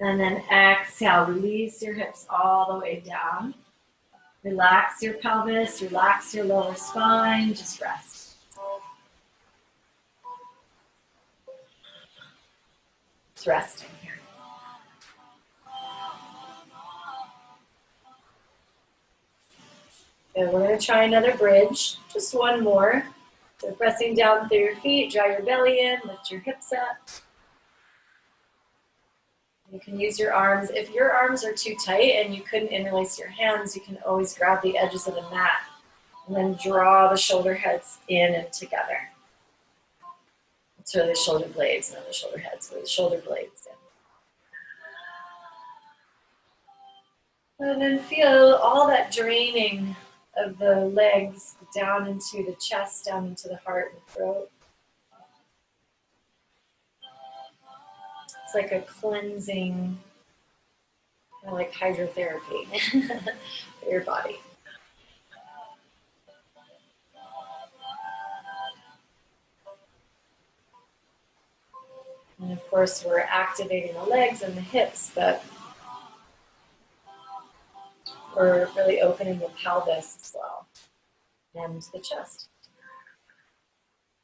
And then exhale. Release your hips all the way down. Relax your pelvis. Relax your lower spine. Just rest. Just resting here. And we're going to try another bridge. Just one more. So pressing down through your feet, draw your belly in, lift your hips up. You can use your arms. If your arms are too tight and you couldn't interlace your hands, you can always grab the edges of the mat and then draw the shoulder heads in and together. It's really the shoulder blades, not the shoulder heads, but the shoulder blades in. And then feel all that draining of the legs down into the chest, down into the heart and throat. It's like a cleansing, kind of like hydrotherapy for your body. And of course, we're activating the legs and the hips, but we're really opening the pelvis as well and the chest.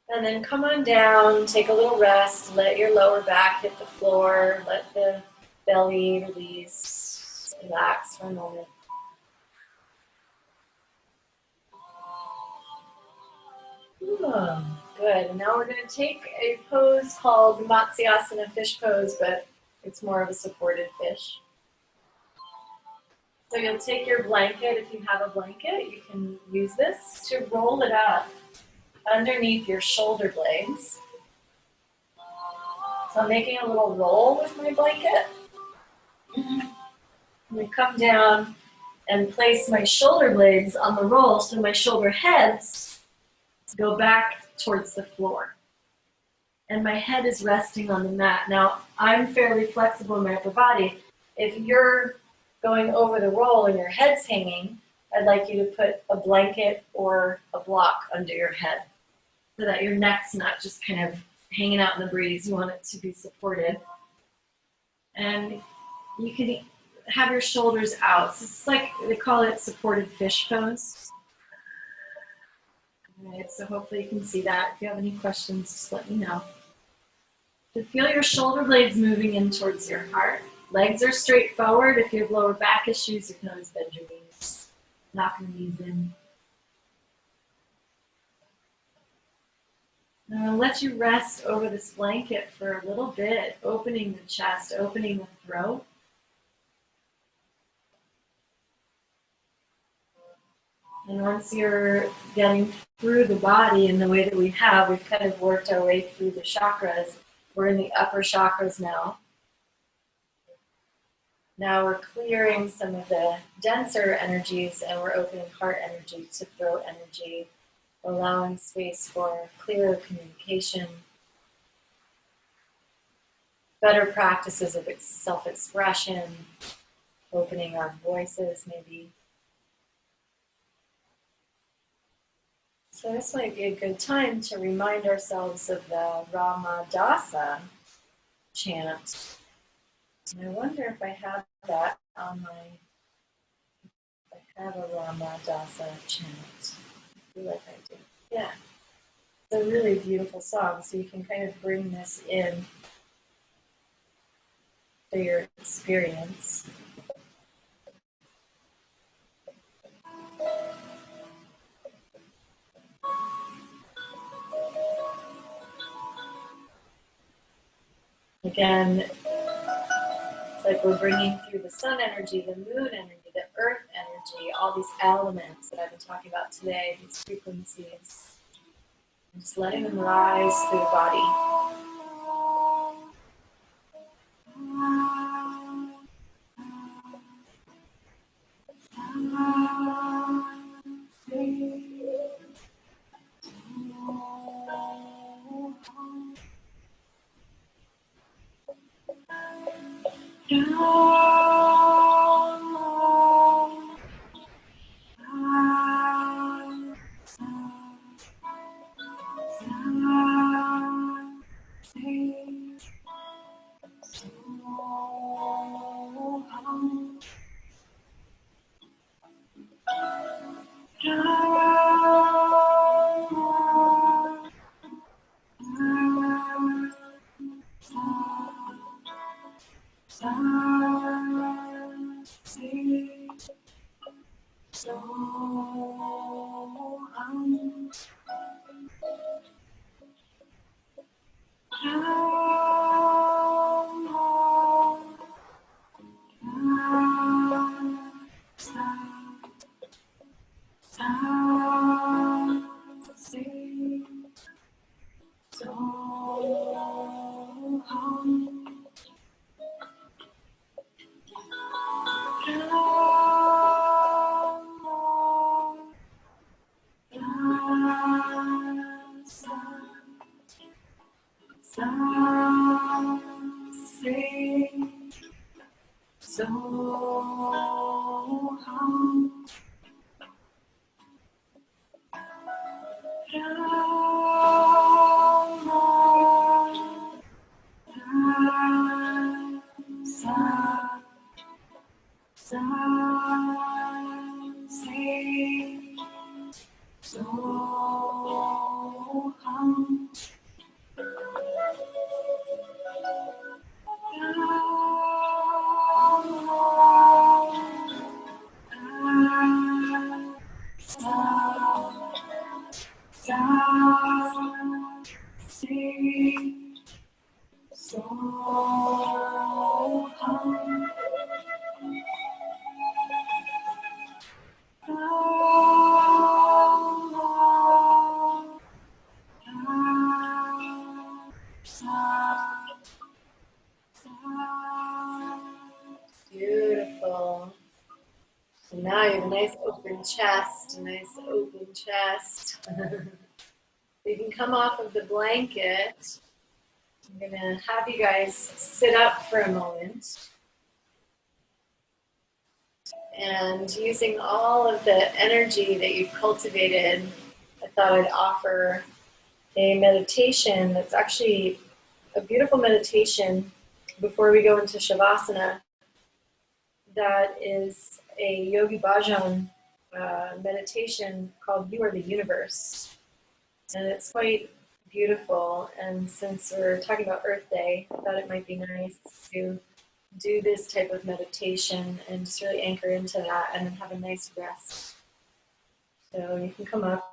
And then come on down, take a little rest, let your lower back hit the floor, let the belly release, relax for a moment. Good, and now we're going to take a pose called Matsyasana fish pose, but it's more of a supported fish. So you'll take your blanket, if you have a blanket, you can use this to roll it up underneath your shoulder blades. So I'm making a little roll with my blanket. I'm going to come down and place my shoulder blades on the roll so my shoulder heads go back towards the floor. And my head is resting on the mat. Now, I'm fairly flexible in my upper body. If you're going over the roll and your head's hanging, I'd like you to put a blanket or a block under your head so that your neck's not just kind of hanging out in the breeze. You want it to be supported. And you can have your shoulders out. So it's like, they call it supported fish pose. All right, so hopefully you can see that. If you have any questions, just let me know. So feel your shoulder blades moving in towards your heart. Legs are straight forward. If you have lower back issues, you can always bend your knees. Knock your knees in. Now I'll let you rest over this blanket for a little bit, opening the chest, opening the throat. And once you're getting through the body in the way that we have, we've kind of worked our way through the chakras. We're in the upper chakras now. Now we're clearing some of the denser energies and we're opening heart energy to throat energy, allowing space for clearer communication, better practices of self-expression, opening our voices maybe. So this might be a good time to remind ourselves of the Ramadasa chant. And I wonder if I have that on I have a Ramadasa chant. I feel like I do. Yeah. It's a really beautiful song, so you can kind of bring this in to your experience. Again, it's like we're bringing through the sun energy, the moon energy, the earth energy. energy, all these elements that I've been talking about today, these frequencies, and just letting them rise through the body. Beautiful. And now you have a nice open chest, a nice open chest. You can come off of the blanket. I'm going to have you guys sit up for a moment. And using all of the energy that you've cultivated, I thought I'd offer a meditation that's actually a beautiful meditation before we go into Shavasana. That is a Yogi Bhajan meditation called You Are the Universe. And it's quite beautiful. And since we're talking about Earth Day, I thought it might be nice to do this type of meditation and just really anchor into that and then have a nice rest. So you can come up.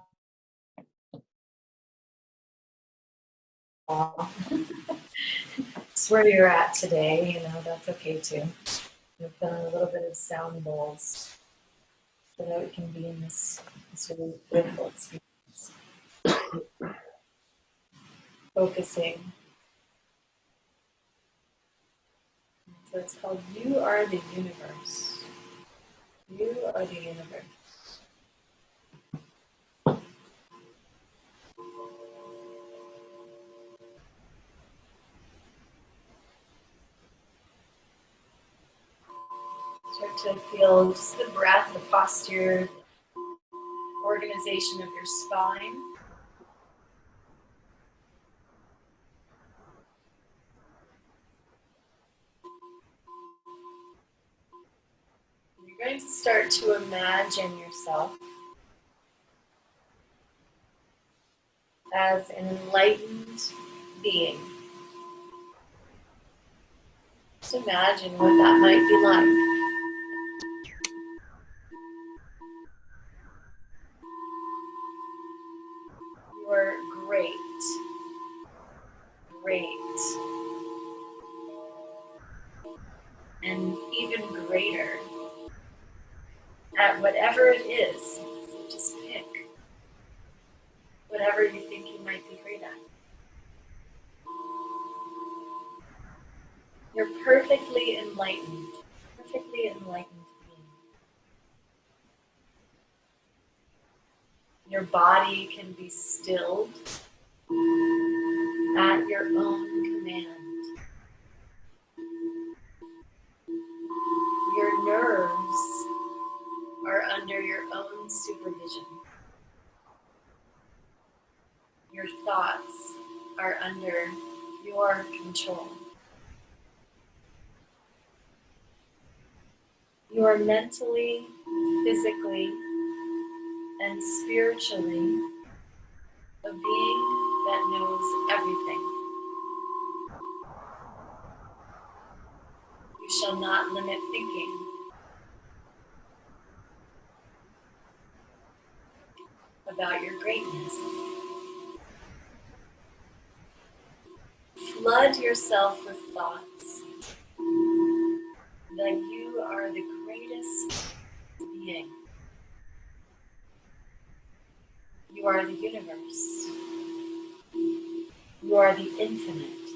It's where you're at today, that's okay too. We've done a little bit of sound bowls so that we can be in this really beautiful experience. Focusing. So it's called You Are the Universe. You are the universe. Start to feel just the breath, the posture, organization of your spine. You're going to start to imagine yourself as an enlightened being. Just imagine what that might be like. You're great. Great. And even greater at whatever it is. So just pick whatever you think you might be great at. You're perfectly enlightened being. Your body can be stilled at your own command. Your nerves are under your own supervision. Your thoughts are under your control. You are mentally, physically, and spiritually a being that knows everything. You shall not limit thinking. About your greatness. Flood yourself with thoughts that you are the greatest being. You are the universe. You are the infinite.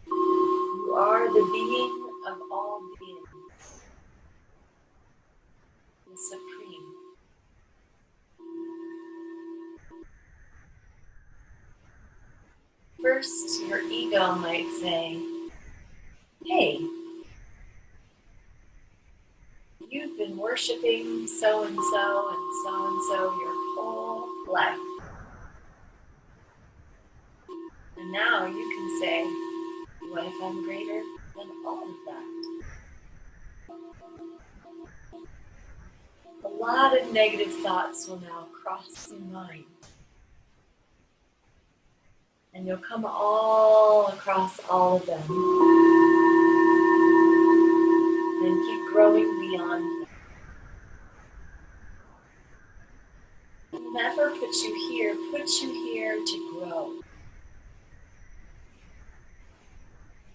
You are the being of all beings, the supreme. First, your ego might say, hey, you've been worshiping so-and-so and so-and-so your whole life. And now you can say, what if I'm greater than all of that? A lot of negative thoughts will now cross your mind. And you'll come all across all of them. And keep growing beyond them. Whomever puts you here to grow.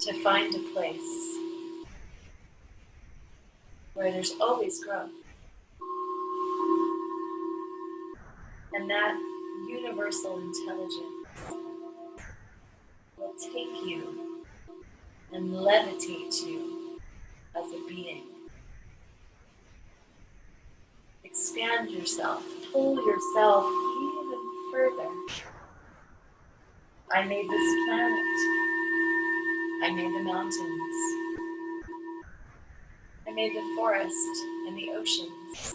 To find a place where there's always growth. And that universal intelligence will take you and levitate you as a being. Expand yourself, pull yourself even further. I made this planet. I made the mountains. I made the forest and the oceans.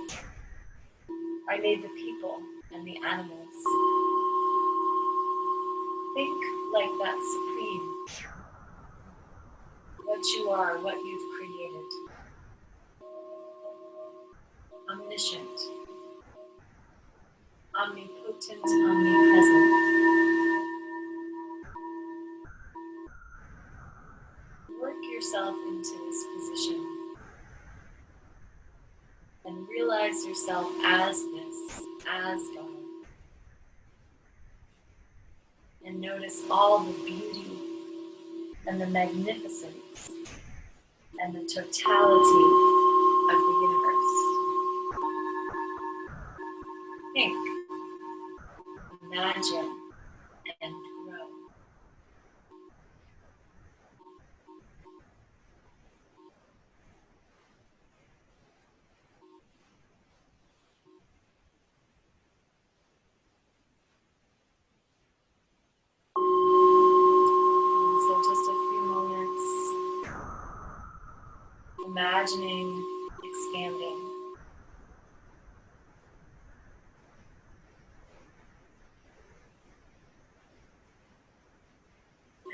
I made the people and the animals. Think like that supreme. What you are, what you've created. Omniscient. Omnipotent, omnipresent. Work yourself into this position and realize yourself as this, as God. And notice all the beauty and the magnificence and the totality of the universe. Think, imagine, and grow. And so just a few moments, imagining, expanding.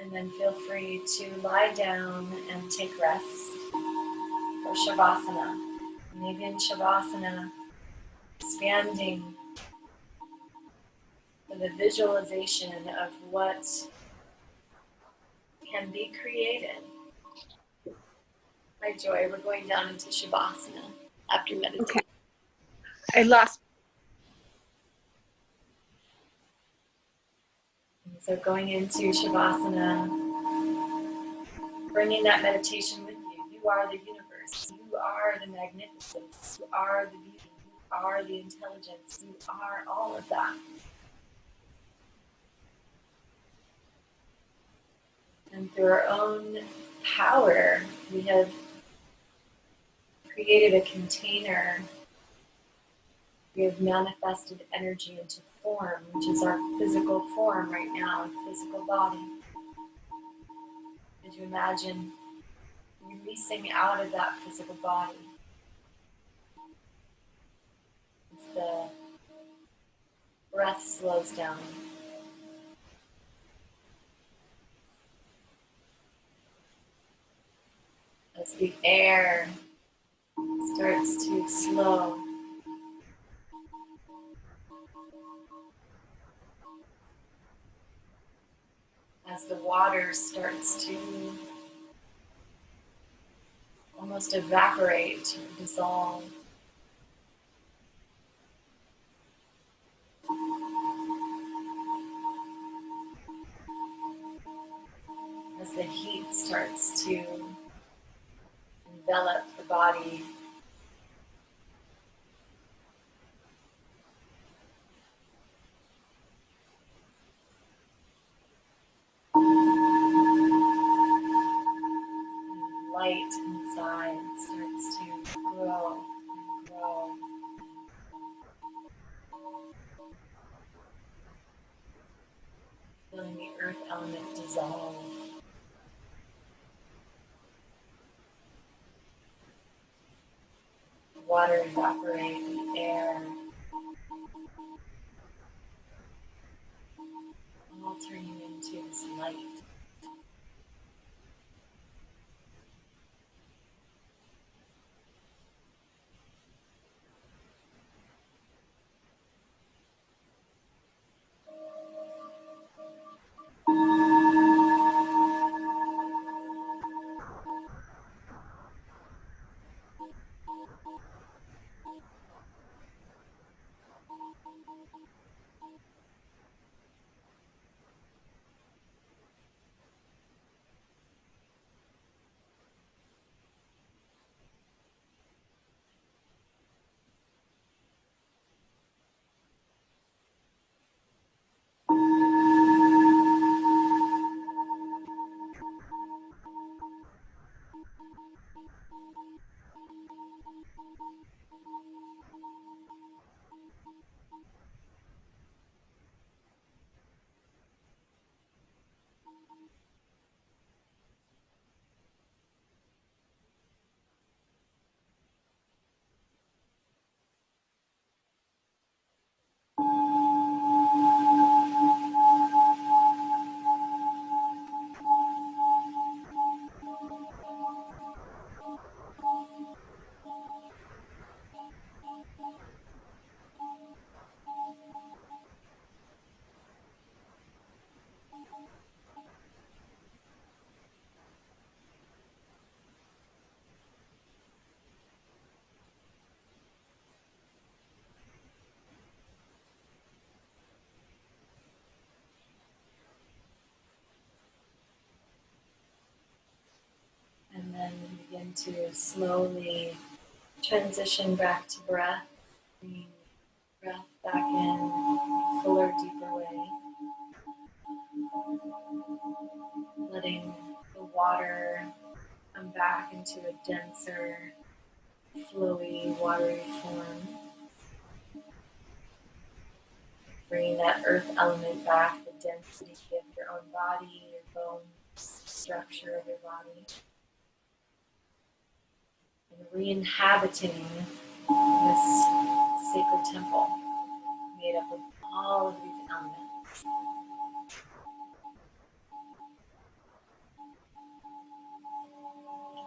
And then feel free to lie down and take rest for Shavasana. Maybe in Shavasana, expanding for the visualization of what can be created. Hi, Joy. We're going down into Shavasana after meditation. Okay. I lost. So going into Shavasana, bringing that meditation with you. You are the universe. You You are the magnificence. You are the beauty. You are the intelligence. You are all of that. And through our own power, we have created a container. We have manifested energy into form, which is our physical form right now, physical body. Could you imagine releasing out of that physical body as the breath slows down, as the air starts to slow, as the water starts to almost evaporate or dissolve. As the heat starts to envelop the body, light inside starts to grow and grow. Feeling the earth element dissolve. Water evaporate, the air all turning into this light. And then begin to slowly transition back to breath, bringing breath back in fuller, deeper way. Letting the water come back into a denser, flowy, watery form. Bringing that earth element back, the density of your own body, your bones, structure of your body. And re-inhabiting this sacred temple made up of all of these elements.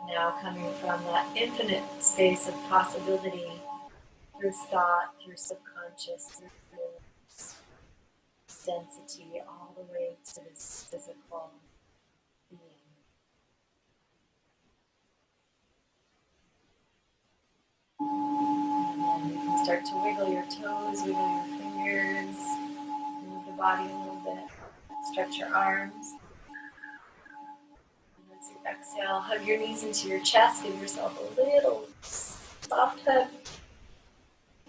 Now coming from that infinite space of possibility through thought, through subconscious, through density, all the way to this physical being. And then you can start to wiggle your toes, wiggle your fingers, move the body a little bit, stretch your arms. And as you Exhale, hug your knees into your chest. Give yourself a little soft hug.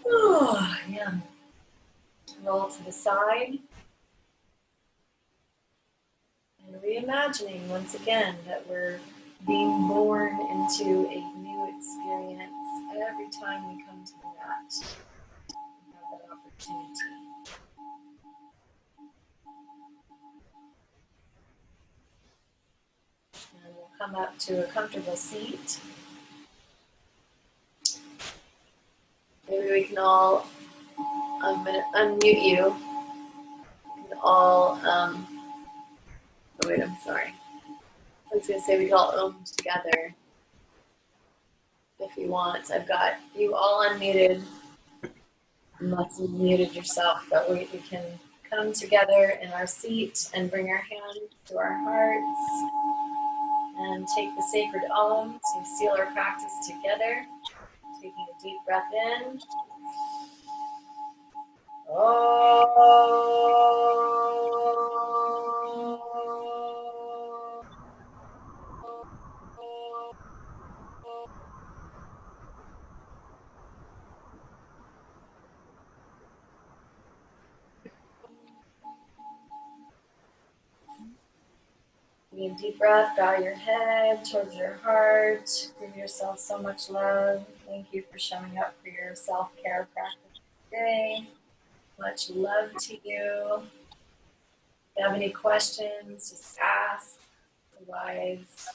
Oh, yeah. Roll to the side. And reimagining once again that we're being born into a new experience every time we come to the mat. We have that opportunity. And we'll come up to a comfortable seat. Maybe we can all, I'm going to unmute you. We can all, oh wait, I'm sorry. I was going to say we can all together if you want. I've got you all unmuted, unless you muted yourself, but we can come together in our seat and bring our hands to our hearts and take the sacred Om to seal our practice together. Taking a deep breath in. Take a deep breath, bow your head towards your heart. Give yourself so much love. Thank you for showing up for your self-care practice today. Much love to you. If you have any questions, just ask. Otherwise,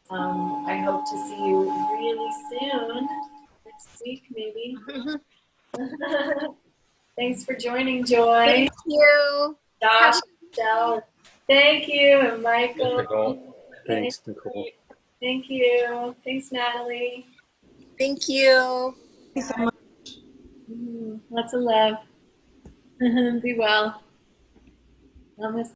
I hope to see you really soon. Next week, maybe. Thanks for joining, Joy. Thank you. Josh, Michelle. Thank you, and Michael. Thanks, Nicole. Thank you. Thanks, Natalie. Thank you. Thank you so much. Lots of love. Be well. Namaste.